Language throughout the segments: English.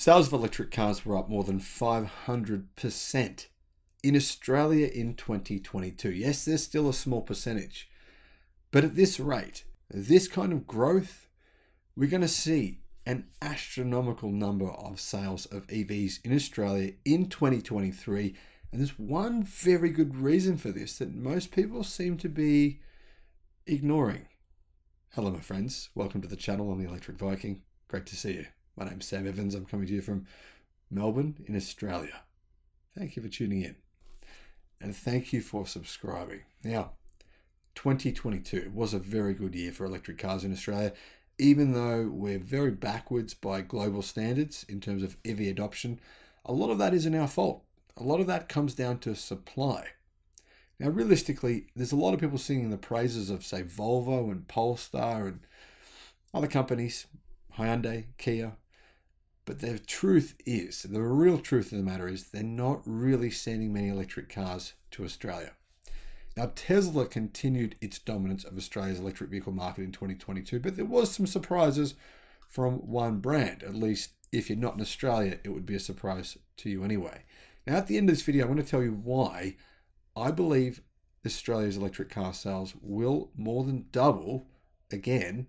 Sales of electric cars were up more than 500% in Australia in 2022. Yes, there's still a small percentage, but at this rate, this kind of growth, we're going to see an astronomical number of sales of EVs in Australia in 2023. And there's one very good reason for this that most people seem to be ignoring. Hello, my friends. Welcome to the channel on the Electric Viking. Great to see you. My name's Sam Evans. I'm coming to you from Melbourne in Australia. Thank you for tuning in. And thank you for subscribing. Now, 2022 was a very good year for electric cars in Australia, even though we're very backwards by global standards in terms of EV adoption. A lot of that isn't our fault. A lot of that comes down to supply. Now, realistically, there's a lot of people singing the praises of, say, Volvo and Polestar and other companies, Hyundai, Kia. But the truth is, the real truth of the matter is, they're not really sending many electric cars to Australia. Now, Tesla continued its dominance of Australia's electric vehicle market in 2022, but there was some surprises from one brand. At least, if you're not in Australia, it would be a surprise to you anyway. Now, at the end of this video, I want to tell you why I believe Australia's electric car sales will more than double again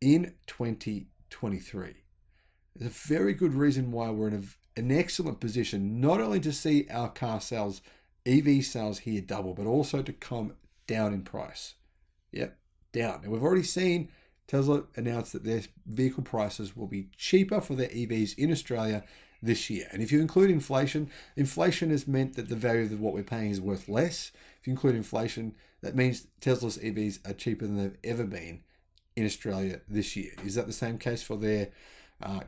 in 2023. There's a very good reason why we're in an excellent position, not only to see our car sales, EV sales here double, but also to come down in price. Yep, down. And we've already seen Tesla announce that their vehicle prices will be cheaper for their EVs in Australia this year. And if you include inflation, inflation has meant that the value of what we're paying is worth less. If you include inflation, that means Tesla's EVs are cheaper than they've ever been in Australia this year. Is that the same case for their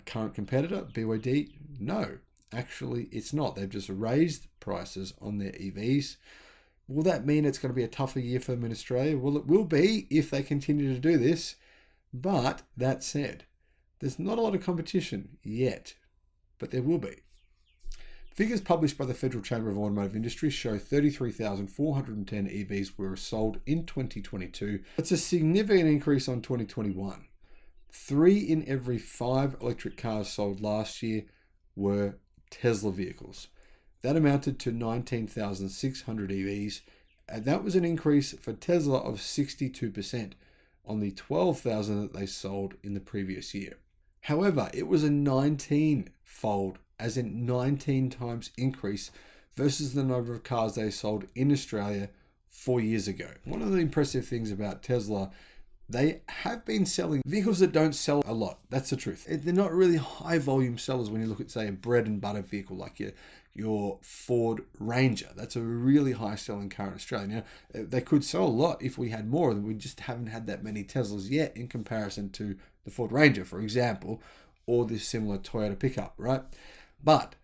current competitor, BYD? No, actually it's not. They've just raised prices on their EVs. Will that mean it's going to be a tougher year for them in Australia? Well, it will be if they continue to do this. But that said, there's not a lot of competition yet, but there will be. Figures published by the Federal Chamber of Automotive Industry show 33,410 EVs were sold in 2022. That's a significant increase on 2021. 3 in every 5 electric cars sold last year were Tesla vehicles. That amounted to 19,600 EVs, and that was an increase for Tesla of 62% on the 12,000 that they sold in the previous year. However, it was a 19-fold, as in 19 times increase versus the number of cars they sold in Australia 4 years ago. One of the impressive things about Tesla, they have been selling vehicles that don't sell a lot. That's the truth. They're not really high volume sellers when you look at, say, a bread and butter vehicle like your Ford Ranger. That's a really high selling car in Australia. Now, they could sell a lot if we had more of them. We just haven't had that many Teslas yet in comparison to the Ford Ranger, for example, or this similar Toyota pickup, right? But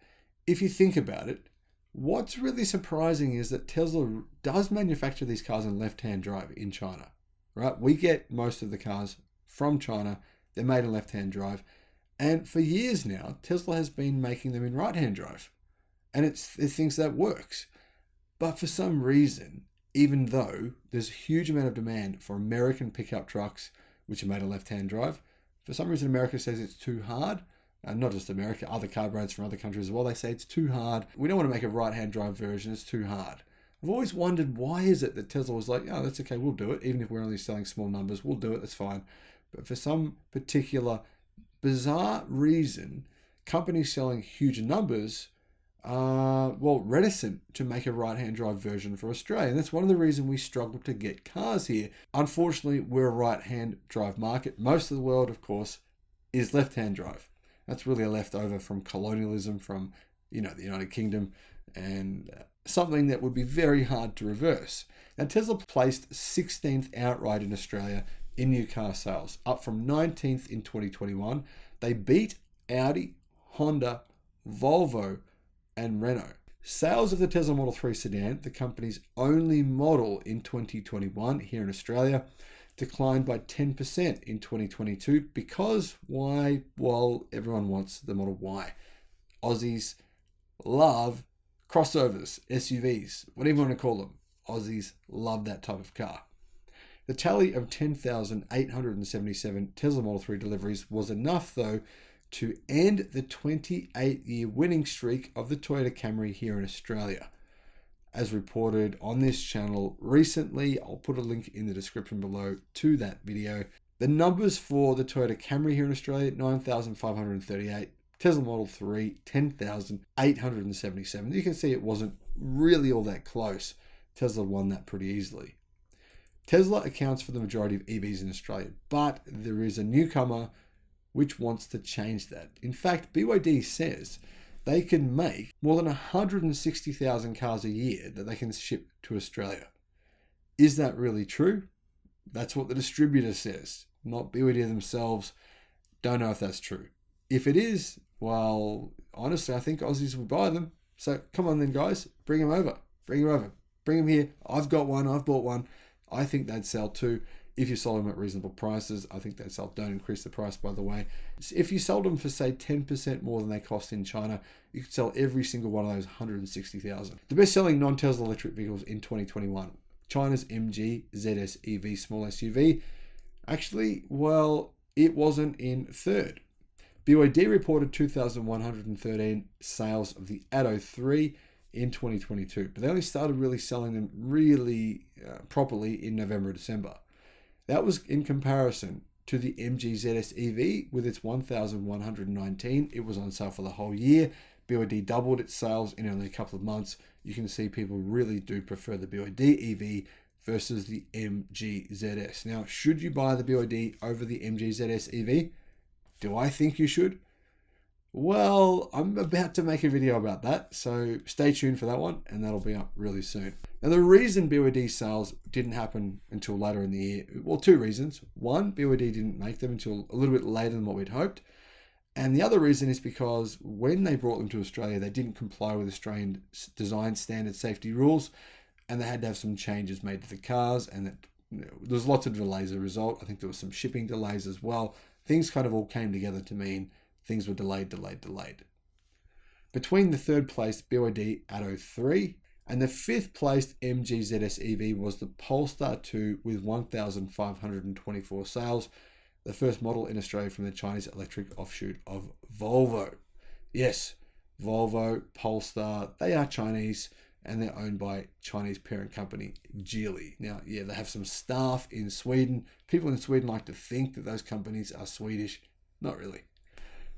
if you think about it, what's really surprising is that Tesla does manufacture these cars in left-hand drive in China, right? We get most of the cars from China. They're made in left-hand drive. And for years now, Tesla has been making them in right-hand drive. And it thinks that works. But for some reason, even though there's a huge amount of demand for American pickup trucks, which are made in left-hand drive, for some reason America says it's too hard. Not just America, other car brands from other countries as well. They say it's too hard. We don't want to make a right-hand drive version. It's too hard. I've always wondered, why is it that Tesla was like, oh, that's okay, we'll do it. Even if we're only selling small numbers, we'll do it, that's fine. But for some particular bizarre reason, companies selling huge numbers are, reticent to make a right-hand drive version for Australia. And that's one of the reasons we struggle to get cars here. Unfortunately, we're a right-hand drive market. Most of the world, of course, is left-hand drive. That's really a leftover from colonialism from, the United Kingdom, and something that would be very hard to reverse. Now, Tesla placed 16th outright in Australia in new car sales, up from 19th in 2021. They beat Audi, Honda, Volvo, and Renault. Sales of the Tesla Model 3 sedan, the company's only model in 2021 here in Australia, declined by 10% in 2022 because why? Well, everyone wants the Model Y. Aussies love crossovers, SUVs, whatever you want to call them. Aussies love that type of car. The tally of 10,877 Tesla Model 3 deliveries was enough, though, to end the 28-year winning streak of the Toyota Camry here in Australia. As reported on this channel recently, I'll put a link in the description below to that video. The numbers for the Toyota Camry here in Australia, 9,538. Tesla Model 3, 10,877. You can see it wasn't really all that close. Tesla won that pretty easily. Tesla accounts for the majority of EVs in Australia, but there is a newcomer which wants to change that. In fact, BYD says they can make more than 160,000 cars a year that they can ship to Australia. Is that really true? That's what the distributor says, not BYD themselves. Don't know if that's true. If it is, well, honestly, I think Aussies will buy them. So come on then, guys, bring them over. Bring them over. Bring them here. I've got one. I've bought one. I think they'd sell too. If you sold them at reasonable prices, I think they'd sell. Don't increase the price, by the way. If you sold them for, say, 10% more than they cost in China, you could sell every single one of those 160,000. The best-selling non-Tesla electric vehicles in 2021. China's MGZS EV small SUV. Actually, well, it wasn't in third. BYD reported 2,113 sales of the Atto 3 in 2022, but they only started really selling them properly in November, December. That was in comparison to the MGZS EV with its 1,119. It was on sale for the whole year. BYD doubled its sales in only a couple of months. You can see people really do prefer the BYD EV versus the MGZS. Now, should you buy the BYD over the MGZS EV? Do I think you should? Well, I'm about to make a video about that, so stay tuned for that one, and that'll be up really soon. Now, the reason BYD sales didn't happen until later in the year, well, two reasons. One, BYD didn't make them until a little bit later than what we'd hoped. And the other reason is because when they brought them to Australia, they didn't comply with Australian design standard safety rules, and they had to have some changes made to the cars, and there was lots of delays as a result. I think there was some shipping delays as well. Things kind of all came together to mean things were delayed. Between the third place BYD Atto 3 and the fifth placed MGZS EV was the Polestar 2 with 1,524 sales, the first model in Australia from the Chinese electric offshoot of Volvo. Yes, Volvo, Polestar, they are Chinese and they're owned by Chinese parent company Geely. Now, yeah, they have some staff in Sweden. People in Sweden like to think that those companies are Swedish. Not really.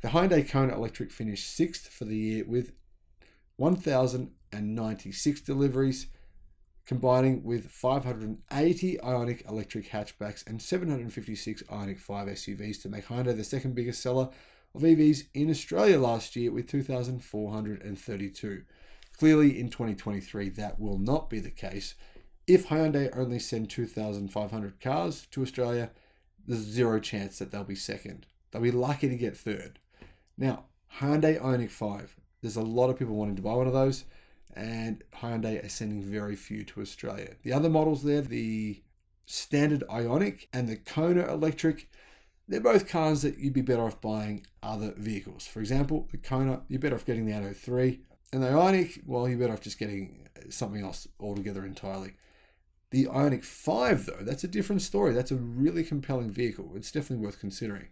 The Hyundai Kona Electric finished 6th for the year with 1,096 deliveries, combining with 580 Ioniq electric hatchbacks and 756 Ioniq 5 SUVs to make Hyundai the second biggest seller of EVs in Australia last year with 2,432. Clearly, in 2023, that will not be the case. If Hyundai only send 2,500 cars to Australia, there's zero chance that they'll be second. They'll be lucky to get third. Now, Hyundai Ioniq 5. There's a lot of people wanting to buy one of those, and Hyundai are sending very few to Australia. The other models there, the standard Ioniq and the Kona Electric, they're both cars that you'd be better off buying other vehicles. For example, the Kona, you're better off getting the Atto 3. And the Ioniq, well, you're better off just getting something else altogether entirely. The Ioniq 5, though, that's a different story. That's a really compelling vehicle. It's definitely worth considering.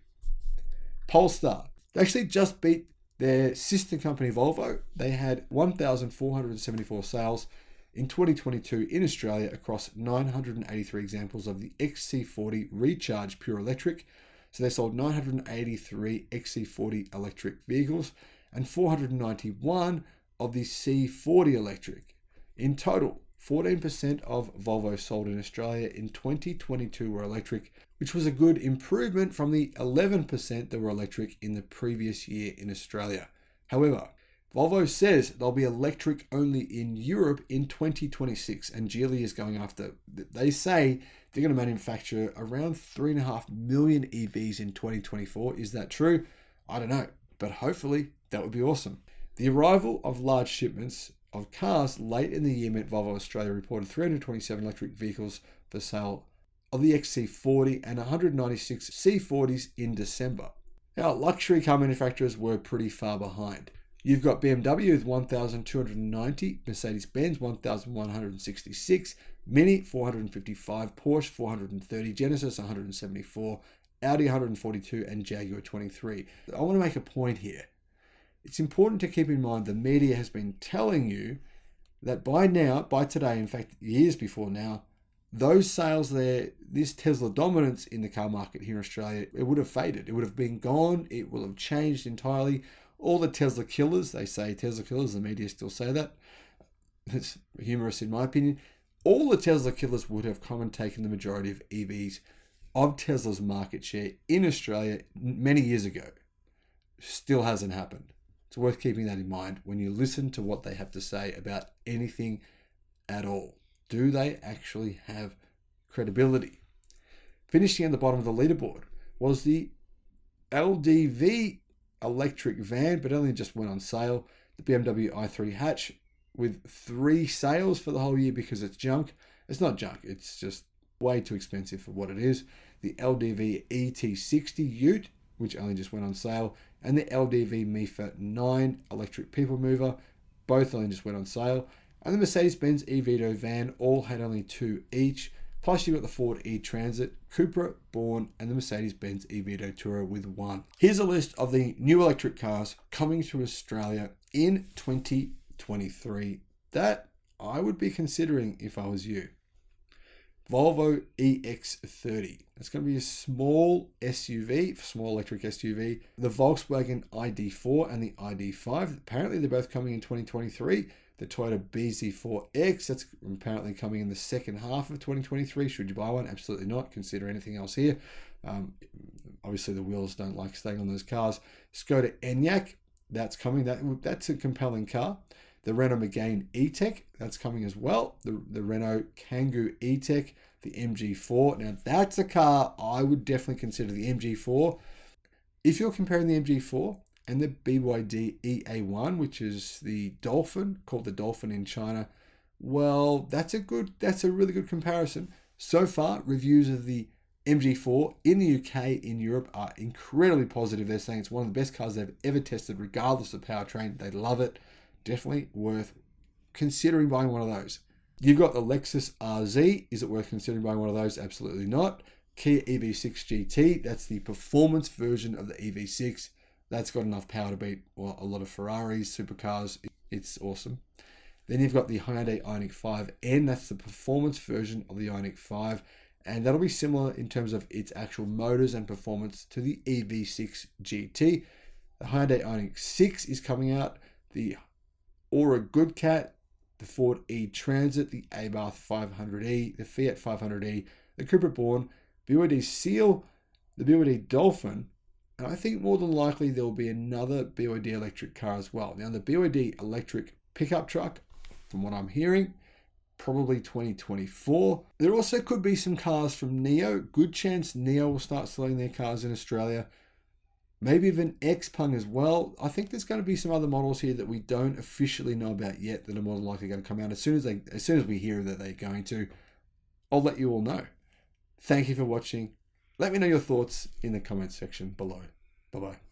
Polestar. They actually just beat their sister company Volvo. They had 1,474 sales in 2022 in Australia across 983 examples of the XC40 Recharge Pure Electric. So they sold 983 XC40 electric vehicles and 491 of the C40 electric. In total, 14% of Volvo sold in Australia in 2022 were electric, which was a good improvement from the 11% that were electric in the previous year in Australia. However, Volvo says they'll be electric only in Europe in 2026, and Geely is going after, they say they're going to manufacture around 3.5 million EVs in 2024. Is that true? I don't know, but hopefully that would be awesome. The arrival of large shipments of cars late in the year meant Volvo Australia reported 327 electric vehicles for sale of the XC40 and 196 C40s in December. Now, luxury car manufacturers were pretty far behind. You've got BMW with 1,290, Mercedes-Benz 1,166, Mini 455, Porsche 430, Genesis 174, Audi 142 and Jaguar 23. I want to make a point here. It's important to keep in mind the media has been telling you that by today, in fact, years before now, those sales there, this Tesla dominance in the car market here in Australia, it would have faded. It would have been gone. It will have changed entirely. All the Tesla killers, they say Tesla killers, the media still say that. It's humorous in my opinion. All the Tesla killers would have come and taken the majority of EVs of Tesla's market share in Australia many years ago. Still hasn't happened. It's worth keeping that in mind when you listen to what they have to say about anything at all. Do they actually have credibility? Finishing at the bottom of the leaderboard was the LDV electric van, but only just went on sale. The BMW i3 hatch with 3 sales for the whole year because it's junk. It's not junk. It's just way too expensive for what it is. The LDV ET60 Ute, which only just went on sale, and the LDV MIFA 9 electric people mover, both only just went on sale. And the Mercedes-Benz e-Vito van all had only 2 each. Plus you got the Ford e-Transit, Cupra, Born, and the Mercedes-Benz e-Vito Tourer with 1. Here's a list of the new electric cars coming to Australia in 2023 that I would be considering if I was you. Volvo EX30. It's going to be a small SUV, small electric SUV. The Volkswagen ID4 and the ID5. Apparently they're both coming in 2023. The Toyota BZ4X, that's apparently coming in the second half of 2023. Should you buy one? Absolutely not. Consider anything else here. Obviously, the wheels don't like staying on those cars. Skoda Enyaq, that's coming. That's a compelling car. The Renault Megane E-Tech, that's coming as well. The Renault Kangoo E-Tech, the MG4. Now, that's a car I would definitely consider the MG4. If you're comparing the MG4 and the BYD EA1, which is the Dolphin, called the Dolphin in China, well, that's a really good comparison. So far, reviews of the MG4 in the UK, in Europe, are incredibly positive. They're saying it's one of the best cars they've ever tested, regardless of powertrain. They love it. Definitely worth considering buying one of those. You've got the Lexus RZ. Is it worth considering buying one of those? Absolutely not. Kia EV6 GT. That's the performance version of the EV6. That's got enough power to beat a lot of Ferraris, supercars. It's awesome. Then you've got the Hyundai Ioniq 5N. That's the performance version of the Ioniq 5. And that'll be similar in terms of its actual motors and performance to the EV6 GT. The Hyundai Ioniq 6 is coming out. The Aura Goodcat, the Ford e-Transit, the Abarth 500e, the Fiat 500e, the Cupra Born, BYD Seal, the BYD Dolphin, and I think more than likely there will be another BYD electric car as well. Now, the BYD electric pickup truck, from what I'm hearing, probably 2024. There also could be some cars from NIO. Good chance NIO will start selling their cars in Australia. Maybe even Xpeng as well. I think there's going to be some other models here that we don't officially know about yet that are more than likely going to come out. As soon as we hear that they're going to, I'll let you all know. Thank you for watching. Let me know your thoughts in the comments section below. Bye-bye.